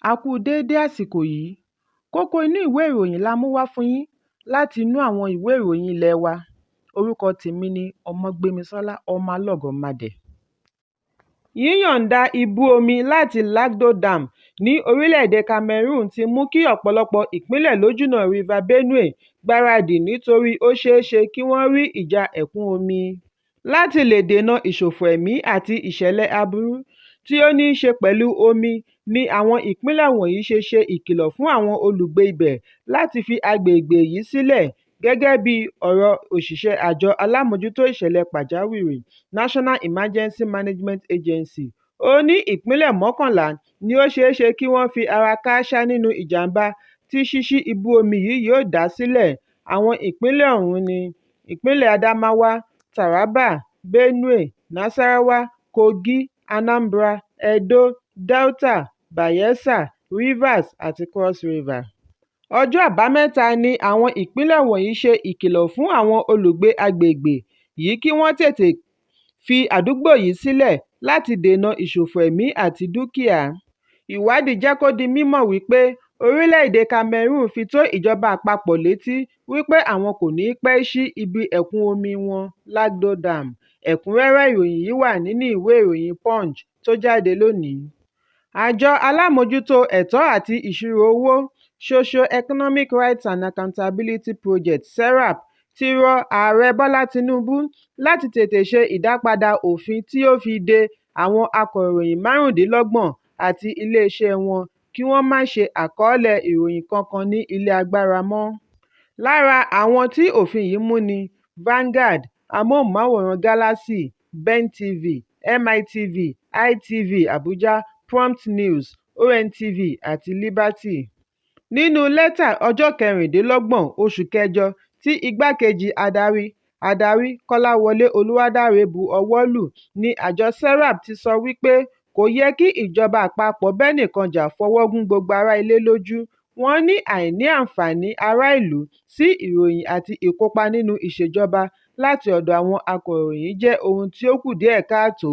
A kú déédé àsìkò yìí. Kókó inú ìwé ìròyìn la mú wá fún yín láti inú àwọn ìwé ìròyìn ilé wa. Orúkọ tèmi ni Ọmọgbémisọ́lá ọmọ Alọ́gọ̀madẹ̀. Yíyọ̀ǹda ibú omi láti Lagdo Dam ní orílẹ̀-èdè Cameroon ti mú kí ọ̀pọ̀lọpọ̀ ìpínlẹ̀ lójúnà River Benue gbáradì nítorí ó ṣeé ṣe kí wọ́n rí ìjà ẹ̀kún omi. Láti lè dènà ìṣòfò ẹ̀mí àti ìṣẹ̀lẹ̀ aburú tí ó ní í ṣe pẹ̀lú omi ni àwọn ìpínlẹ̀ wọ̀nyí ṣe ìkìlọ̀ fún àwọn olùgbé ibẹ̀ láti fi agbègbè yìí sílẹ̀, gẹ́gẹ́ bí ọ̀rọ̀ òṣìṣẹ́ àjọ alámòjútó ìṣẹ̀lẹ̀ pàjáwìrì National Emergency Management Agency. Ó ní ìpínlẹ̀ 11 ni ó ṣeé ṣe kí wọ́n fi ara kááṣá nínú ìjàmbá tí ṣíṣí ibú omi yìí yóò dá sílẹ̀. Àwọn ìpínlẹ̀ ọ̀hún ni ìpínlẹ̀ Adamawa, Taraba, Benue, Nasarawa, Kogi, Anambra, Edo, Delta, Bayelsa, Rivers àti Cross River. Ọjọ́ Àbámẹ́ta ni àwọn ìpínlẹ̀ wọ̀nyí ṣe ìkìlọ̀ fún àwọn olùgbé agbègbè yìí kí wọ́n tètè fi àdúgbò yìí sílẹ̀ láti dènà ìṣòfò ẹ̀mí àti dúkìá. Ìwádìí jẹ́ kó di mímọ̀ wípé orílẹ̀-èdè Cameroon fi tó ìjọba àpapọ̀ létí wípé àwọn kò ní pẹ́ ṣí ibi ẹ̀kún omi wọn Lagdo Dam. Ẹ̀kúnrẹ́rẹ́ ìròyìn yìí wà nínú ìwé ìròyìn Punch tó jáde lónìí. Àjọ alámòjútó ẹ̀tọ́ àti ìṣirò owó Socio-Economic Rights and Accountability Project (SERAP) ti rọ Ààrẹ Bọ́lá Tinubu láti tètè ṣe ìdápadà òfin tí ó fi de àwọn akọ̀ròyìn 25 àti iléeṣẹ́ wọn kí wọ́n má ṣe àkọọ́lẹ̀ ìròyìn kankan ní ilé agbára mọ́. Lára àwọn tí òfin yìí mú ni Vanguard, amóhùnmáwòrán Galaxy, Ben TV, MITV, ITV Abuja, Prompt News, ONTV àti Liberty. Nínú lẹ́tà ọjọ́ 26 oṣù kẹjọ tí igbákejì adarí Kọ́láwọlé Olúwadáre bu ọwọ́ lù ní àjọ SERAP ti sọ wípé kò yẹ kí ìjọba àpapọ̀ bẹ́nìkan jà fọwọ́ gún gbogbo ará ilé lójú. Wọ́n ní àìní àǹfààní ará ìlú sí ìròyìn àti ìkópa nínú ìṣèjọba láti ọ̀dọ̀ àwọn akọ̀ròyìn jẹ́ ohun tí ó kù díẹ̀ káàtó.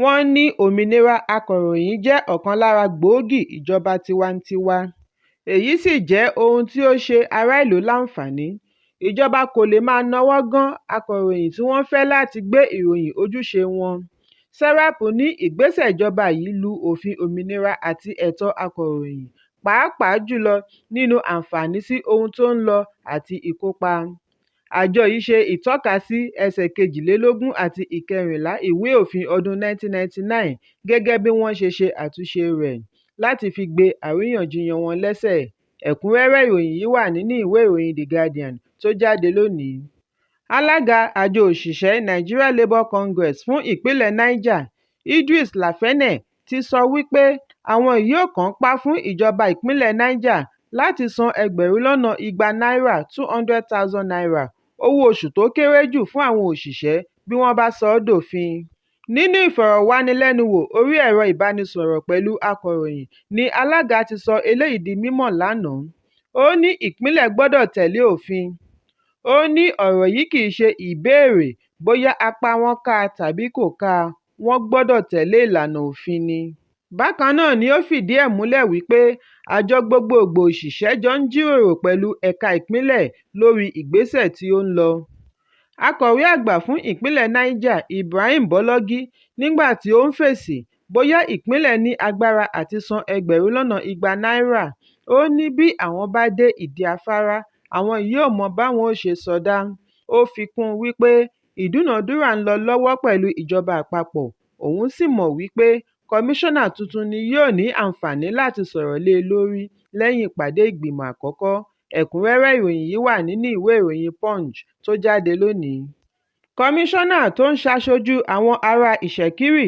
Wọ́n ní òmìnira akọ̀ròyìn jẹ́ ọ̀kan lára gbòógì ìjọba tiwantiwa. Èyí sì jẹ́ ohun tí ó ṣe ará ìlú láǹfààní. Ìjọba kò lè máa nawọ́ gán akọ̀ròyìn tí wọ́n fẹ́ láti gbé ìròyìn ojúṣe wọn. SERAP ní ìgbésẹ̀ ìjọba yìí lu òfin òmìnira àti ẹ̀tọ́ akọ̀ròyìn, pàápàá jùlọ nínú àǹfààní sí ohun tó ń lọ àti ìkópa. Àjọ yìí ṣe ìtọ́kasí ẹsẹ̀ 22 àti 14 ìwé òfin ọdún 1999 gẹ́gẹ́ bí wọ́n ṣe àtúnṣe rẹ̀ láti fi gbé àríyànjiyàn wọn lẹ́sẹ̀. Ẹ̀kúnrẹ́rẹ́ ìròyìn yìí wà nínú ìwé ìròyìn The Guardian tó jáde lónìí. Alága àjọ òṣìṣẹ́ Nigeria Labour Congress fún ìpínlẹ̀ Niger, Idris Lafene, ti sọ wípé àwọn yóò kànńpá fún ìjọba ìpínlẹ̀ Niger láti san náírà 200,000 owó oṣù tó kéré jù fún àwọn òṣìṣẹ́ bí wọ́n bá sọ ọ́ dòfin. Nínú ìfọ̀rọ̀wánilẹ́nuwò orí ẹ̀rọ ìbánisọ̀rọ̀ pẹ̀lú akọ̀ròyìn ni alága ti sọ eléyìí di mímọ̀ lánàá. Ó ní ìpínlẹ̀ gbọ́dọ̀ tẹ̀lé òfin. Ó ní ọ̀rọ̀ yìí kì í ṣe ìbéèrè bóyá apá wọn ká tàbí kò ká, wọ́n gbọ́dọ̀ tẹ̀lé ìlànà òfin ni. Bákan náà ni ó fìdí ẹ̀ múlẹ̀ wípé àjọ gbogbogbò òṣìṣẹ́ jọ ń jíròrò pẹ̀lú ẹ̀ka ìpínlẹ̀ lórí ìgbésẹ̀ tí ó ń lọ. Akọ̀wé àgbà fún ìpínlẹ̀ Niger, Ibrahim Bọ́lọ́gí, nígbà tí ó ń fèsì bóyá ìpínlẹ̀ ní agbára àti san náírà, ó ní bí àwọn bá dé ìdí afárá, àwọn yóò mọ báwọn ó ṣe sọdá. Ó fi kún un wípé ìdúnàádúrà ń lọ lọ́wọ́ pẹ̀lú ìjọba àpapọ̀, òun sì mọ̀ wípé kọmíṣánná tuntun ni yóò ní àǹfààní láti sọ̀rọ̀ lé lórí lẹ́yìn ìpàdé ìgbìmọ̀ àkọ́kọ́. Ẹ̀kúnrẹ́rẹ́ ìròyìn yìí wà nínú ìwé ìròyìn Punch tó jáde lónìí. Kọmíṣánná tó ń ṣaṣojú àwọn ará Ìṣẹ̀kírì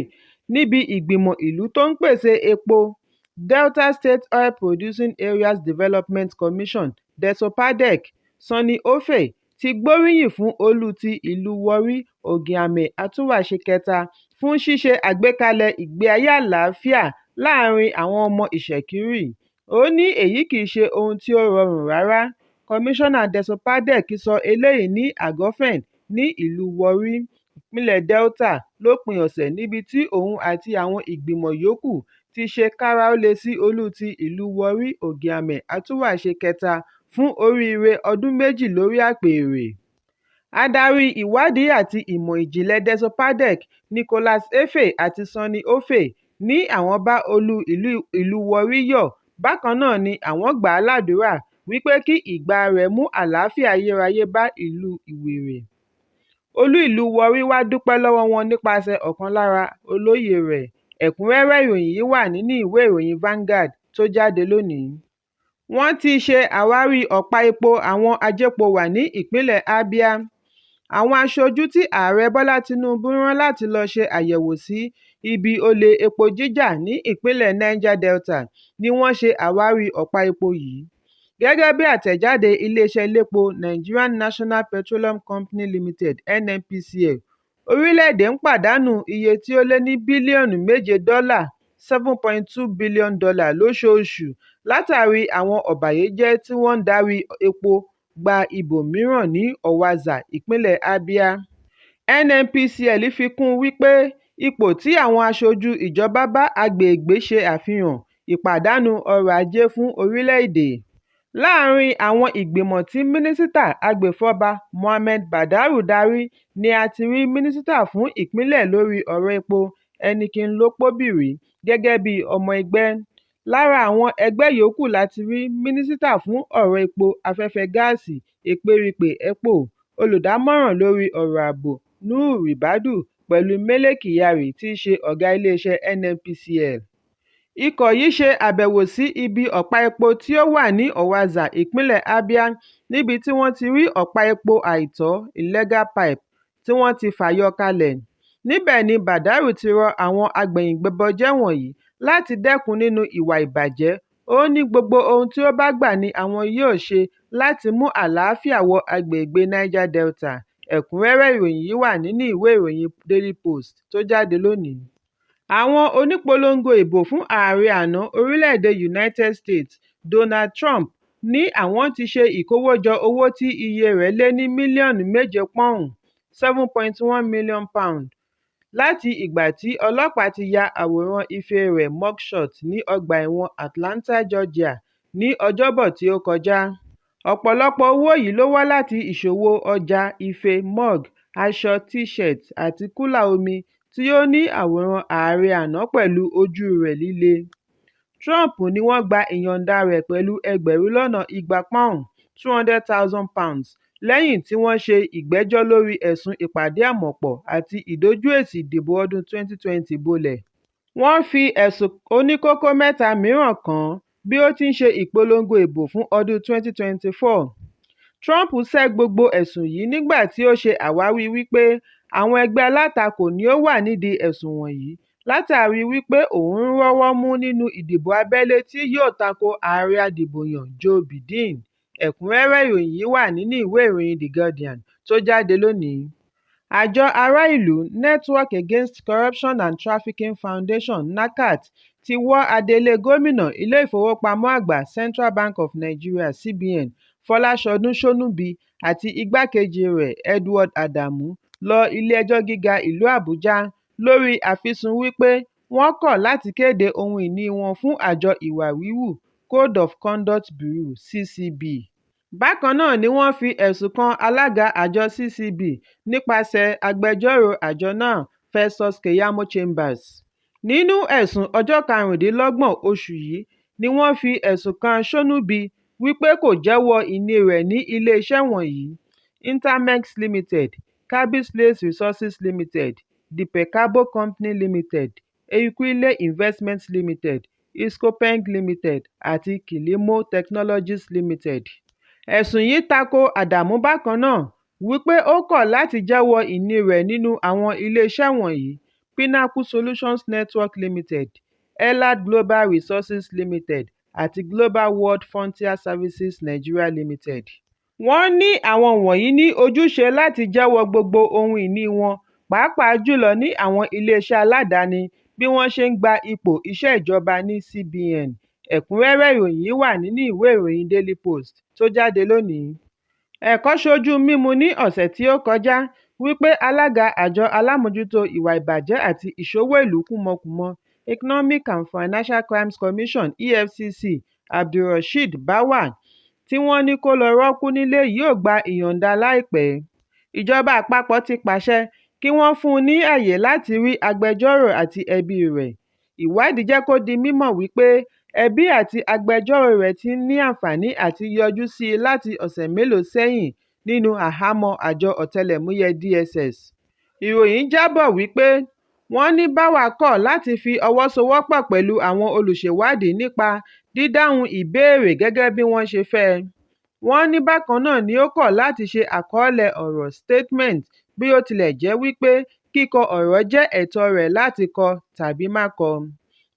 níbi ìgbìmọ̀ ìlú tó ń pèsè epo, Delta State Oil Producing Areas Development Commission (DESOPADEC), Sunny Ofe, ti gbóríyìn fún olú ti ìlú Warri Ogiame Atúnwàṣe kẹta fún ṣíṣe àgbékalẹ̀ ìgbé ayé àlàáfíà láàrin àwọn ọmọ Ìṣẹ̀kírì. Ó ní èyí kì í ṣe ohun tí ó rọrùn rárá. Kọmíṣánná DESOPADEC sọ eléyìí ní Àgọ́fẹ̀n ní ìlú Warri, ìpínlẹ̀ Delta lópin ọ̀sẹ̀ níbi tí òun àti àwọn ìgbìmọ̀ yòókù ti ṣe káraólé sí olú ti ìlú Warri Ogiame Atúwàṣe kẹta fún oríire ọdún méjì lórí àpèrè. Adarí ìwádìí àti ìmọ̀ ìjìnlẹ̀ Desopadec Nicholas Efe àti Sunny Ofe ní àwọn bá olú ìlú Warri yọ̀. Bákan náà ni àwọn gbà á ládùúrà wípé kí ìgbà rẹ̀ mú àlàáfíà ayérayé bá ìlú Ìwéré. Olú ìlú Warri wá dúpẹ́ lọ́wọ́ wọn nípasẹ̀ ọ̀kan lára olóyè rẹ̀. Ẹ̀kúnrẹ́rẹ́ ìròyìn yìí wà nínú ìwé ìròyìn Vanguard tó jáde lónìí. Wọ́n ti ṣe àwárí ọ̀pá epo àwọn ajépo-wà ní ìpínlẹ̀ Abia. Àwọn aṣojú tí ààrẹ Bọ́lá Tinubu rán láti lọ ṣe àyẹ̀wò sí ibi olè epo jíjà ní ìpínlẹ̀ Niger Delta ni wọ́n ṣe àwárí ọ̀pá epo yìí. Gẹ́gẹ́ bí àtẹ̀jáde iléeṣẹ́ elépo Nigerian National Petroleum Company Limited (NNPCL), orílẹ̀-èdè ń pàdánù iye tí ó lé ní bílíọ̀nù $7.2 billion lóṣooṣù látàrí àwọn ọ̀bàyéjẹ́ tí wọ́n ń darí epo gba ibòmíràn ní Ọ̀wàzà, ìpínlẹ̀ Abia. NNPCL fi kún un wípé ipò tí àwọn aṣojú ìjọba bá agbègbè ṣe àfihàn ìpàdánù ọrọ̀ ajé fún orílẹ̀-èdè. Láàárín àwọn ìgbìmọ̀ tí Mínísítà Agbèfọ́ba Mohammed Badaru darí ni a ti rí Mínísítà fún ìpínlẹ̀ lórí ọ̀rọ̀ epo Enikinlopobiri gẹ́gẹ́ bí ọmọ ẹgbẹ́. Lára àwọn ẹgbẹ́ yòókù láti rí Mínísítà fún ọ̀rọ̀ epo afẹ́fẹ́ gáàsì Ekperipẹ Epo, olùdámọ̀ràn lórí ọ̀rọ̀ ààbò Nuhu Ribadu pẹ̀lú Mele Kyari tí í ṣe ọ̀gá iléeṣẹ́ NNPCL. Ikọ̀ yìí ṣe àbẹ̀wò sí ibi ọ̀pá epo tí ó wà ní Ọ̀wàzà, ìpínlẹ̀ Abia, níbi tí wọ́n ti rí ọ̀pá epo àìtọ́ illegal pipe tí wọ́n ti fàyọ kalẹ̀. Níbẹ̀ ni Badaru ti rọ àwọn agbẹ̀yìnbẹbọjẹ́ wọ̀nyí láti dẹ́kun nínú ìwà ìbàjẹ́. Ó ní gbogbo ohun tí ó bá gbà ni àwọn yóò ṣe láti mú àlàáfíà wọ agbègbè Niger Delta. Ẹ̀kúnrẹ́rẹ́ ìròyìn yìí wà nínú ìwé ìròyìn Daily Post tó jáde lónìí. Àwọn onípolongo ìbò fún ààrẹ àná orílẹ̀-èdè United States Donald Trump ní àwọn ti ṣe ìkówójọ owó tí iye rẹ̀ lé ní mílíọ̀nù £7 million láti ìgbà tí ọlọ́pàá ti ya àwòrán ife rẹ̀ mugshot ní ọgbà ẹ̀wọ̀n Atlanta, Georgia ní Ọjọ́bọ̀ tí ó kọjá. Ọ̀pọ̀lọpọ̀ owó yìí ló wá láti ìṣòwò ọjà ife, mug, aṣọ, t-shirt àti kúlà omi tí ó ní àwòrán ààrẹ àná pẹ̀lú ojú rẹ̀ líle. Trump ní wọ́n gba ìyọ̀ǹda rẹ̀ pẹ̀lú £200,000 £200,000 lẹ́yìn tí wọ́n ṣe ìgbẹ́jọ́ lórí ẹ̀sùn ìpàdé àmọ̀pọ̀ àti ìdójú èsì ìdìbò ọdún 2020 bolẹ̀. Wọ́n fi ẹ̀sùn oníkókó mẹ́ta mìíràn kàn án bí ó ti ń ṣe ìpolongo ìbò fún ọdún 2024. Trump sẹ́ gbogbo ẹ̀sùn yìí nígbà tí ó ṣe àwáwí wípé àwọn ẹgbẹ́ alátakò ni ó wà nídìí ẹ̀sùn wọ̀nyí látàrí wípé òun ń rọ́wọ́ mú nínú ìdìbò abẹ́lé tí yóò tako ààrẹ adìbòyàn Joe Biden. Ẹ̀kúnrẹ́rẹ́ ìròyìn yìí wà nínú ìwé ìròyìn The Guardian tó jáde lónìí. Àjọ ará ìlú Network Against Corruption and Trafficking Foundation (NACAT) ti wọ́ adelé gómìnà ilé-ìfowópamọ́ àgbà Central Bank of Nigeria (CBN) Fọláṣọdún Ṣónúbì àti igbákejì rẹ̀ Edward Adamu lọ ilé-ẹjọ́ gíga ìlú Àbújá lórí àfisùn wípé wọ́n kọ̀ láti kéde ohun ìní wọn fún àjọ ìwà wíwú Code of Conduct Bureau (CCB). Bákan náà ni wọ́n fi ẹ̀sùn kan alága àjọ CCB nípasẹ̀ agbẹjọ́rò àjọ náà Festus Keyamo Chambers. Nínú ẹ̀sùn ọjọ́ 25 oṣù yìí ni wọ́n fi ẹ̀sùn kan Ṣónúbì wípé kò jẹ́wọ́ ìní rẹ̀ ní ilé-iṣẹ́ wọ̀nyí: Intermex Limited, Cabby Slates Resources Limited, The Pecabo Company Limited, Ekwile Investments Limited, Iscopeng Limited àti Kilimo Technologies Limited. Ẹ̀sùn yìí tako Adamu bákan náà wípé ó kọ̀ láti jẹ́wọ́ ìní rẹ̀ nínú àwọn ilé-iṣẹ́ wọ̀nyí: Pinnacle Solutions Network Limited, Elad Global Resources Limited àti Global World Frontier Services Nigeria Limited. Wọ́n ní àwọn wọ̀nyí ní ojúṣe láti jẹ́wọ́ gbogbo ohun ìní wọn, pàápàá jùlọ ní àwọn ilé-iṣẹ́ aládàáni bí wọ́n ṣe ń gba ipò iṣẹ́ ìjọba ní CBN. Ẹ̀kúnrẹ́rẹ́ ìròyìn yìí wà nínú ìwé ìròyìn Daily Post tó jáde lónìí. Ẹ̀kọ́ ṣojú mímu ní ọ̀sẹ̀ tí ó kọjá wípé alága àjọ alámòjútó ìwà ìbàjẹ́ àti ìṣòwò ìlú kùmọ̀kùmọ̀ Economic and Financial Crimes Commission (EFCC) Abdulrasheed Báwà tí wọ́n ní kó lọ rọ́ọ̀kú nílé yóò gba ìyọ̀ǹda láìpẹ́. Ìjọba àpapọ̀ ti pàṣẹ kí wọ́n fún un ní àyè láti rí agbẹjọ́rò àti ẹbí rẹ̀. Ìwádìí jẹ́ kó di mímọ̀ wípé ẹbí àti agbẹjọ́rò rẹ̀ ti ní àǹfààní àti yọjú sí i láti ọ̀sẹ̀ mélòó sẹ́yìn nínú àhámọ́ àjọ ọ̀tẹlẹ̀múyẹ́ DSS. Ìròyìn jábọ̀ wípé wọ́n ní Báwà kọ̀ láti fi ọwọ́ sowọ́pọ̀ pẹ̀lú àwọn olùṣèwádìí nípa dídáhùn ìbéèrè gẹ́gẹ́ bí wọ́n ṣe fẹ́. Wọ́n ní bákan náà ni ó kọ̀ láti ṣe àkọọ́lẹ̀ ọ̀rọ̀ statement bí ó tilẹ̀ jẹ́ wípé kíkọ ọ̀rọ̀ jẹ́ ẹ̀tọ́ rẹ̀ láti kọ tàbí má kọ.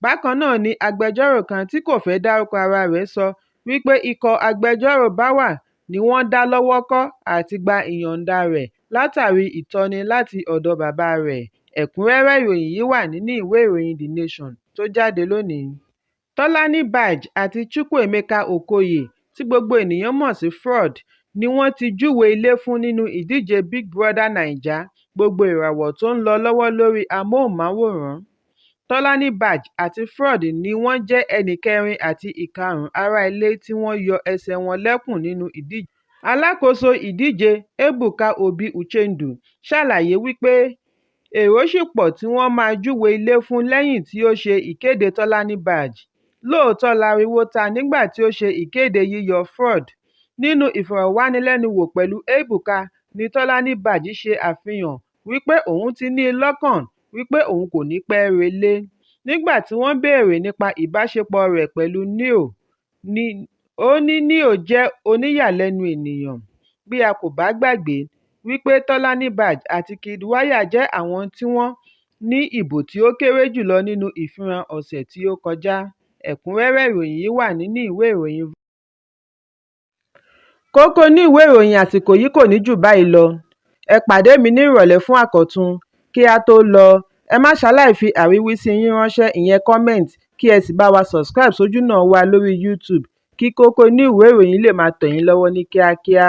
Bákan náà ni agbẹjọ́rò kan tí kò fẹ́ dárúkọ ara rẹ̀ sọ wípé ikọ̀ agbẹjọ́rò Báwà ni wọ́n dá lọ́wọ́ kọ́ àti gba ìyọ̀ǹda rẹ̀ látàrí ìtọ́ni láti ọ̀dọ̀ bàbá rẹ̀. Ẹ̀kúnrẹ́rẹ́ ìròyìn yìí wà nínú ìwé ìròyìn The Nation tó jáde lónìí. Tọ́lání Baj àti Chukwuemeka Okoye tí gbogbo ènìyàn mọ̀ sí Fraud ni wọ́n ti júwe ilé fún nínú ìdíje Big Brother Naija gbogbo ìràwọ̀ tó ń lọ lọ́wọ́ lórí amóhùnmáwòrán. Tọ́lání Baj àti Fraud ni wọ́n jẹ́ ẹnì kẹrin àti ìkarùn-ún ará ilé tí wọ́n yọ ẹsẹ̀ wọn lẹ́kùn nínú ìdíje. Alákòóso ìdíje Ebuka Obi Uchendu ṣàlàyé wípé èrò ṣì pọ̀ tí wọ́n máa júwe ilé fún lẹ́yìn tí ó ṣe ìkéde Tọ́lání Baj. Lóòótọ́ láriwo ta nígbà tí ó ṣe ìkéde yíyọ Fraud. Nínú ìfọ̀rọ̀wánilẹ́nuwò pẹ̀lú Ebuka ni Tọ́lání Baj ṣe àfihàn wípé òun ti ní i lọ́kàn wípé òun kò ní pẹ́ relé. Nígbà tí wọ́n béèrè nípa ìbáṣepọ̀ rẹ̀ pẹ̀lú Neo, ó ní Neo jẹ́ oníyàlẹ́nu ènìyàn. Bí a kò bá gbàgbé wípé Tọ́lání Baj àti Kid Waya jẹ́ àwọn tí wọ́n ní ìbò tí ó kéré jùlọ nínú ìfihàn ọ̀sẹ̀ tí ó kọjá. Ẹ̀kúnrẹ́rẹ́ ìròyìn yìí wà nínú ìwé ìròyìn. Kókó inú ìwé ìròyìn àsìkò yìí kò ní jù báyìí lọ. Ẹ pàdé mi ní ìrọ̀lẹ́ fún àkọ́tun. Kí a tó lọ, ẹ má ṣaláì fi àríwísí yín ránṣẹ́ ìyẹn comment kí ẹ sì bá wa subscribe sójúnà wa lórí YouTube kí Kókó inú ìwé ìròyìn lè máa tẹ̀ yín lọ́wọ́ ní kíákíá.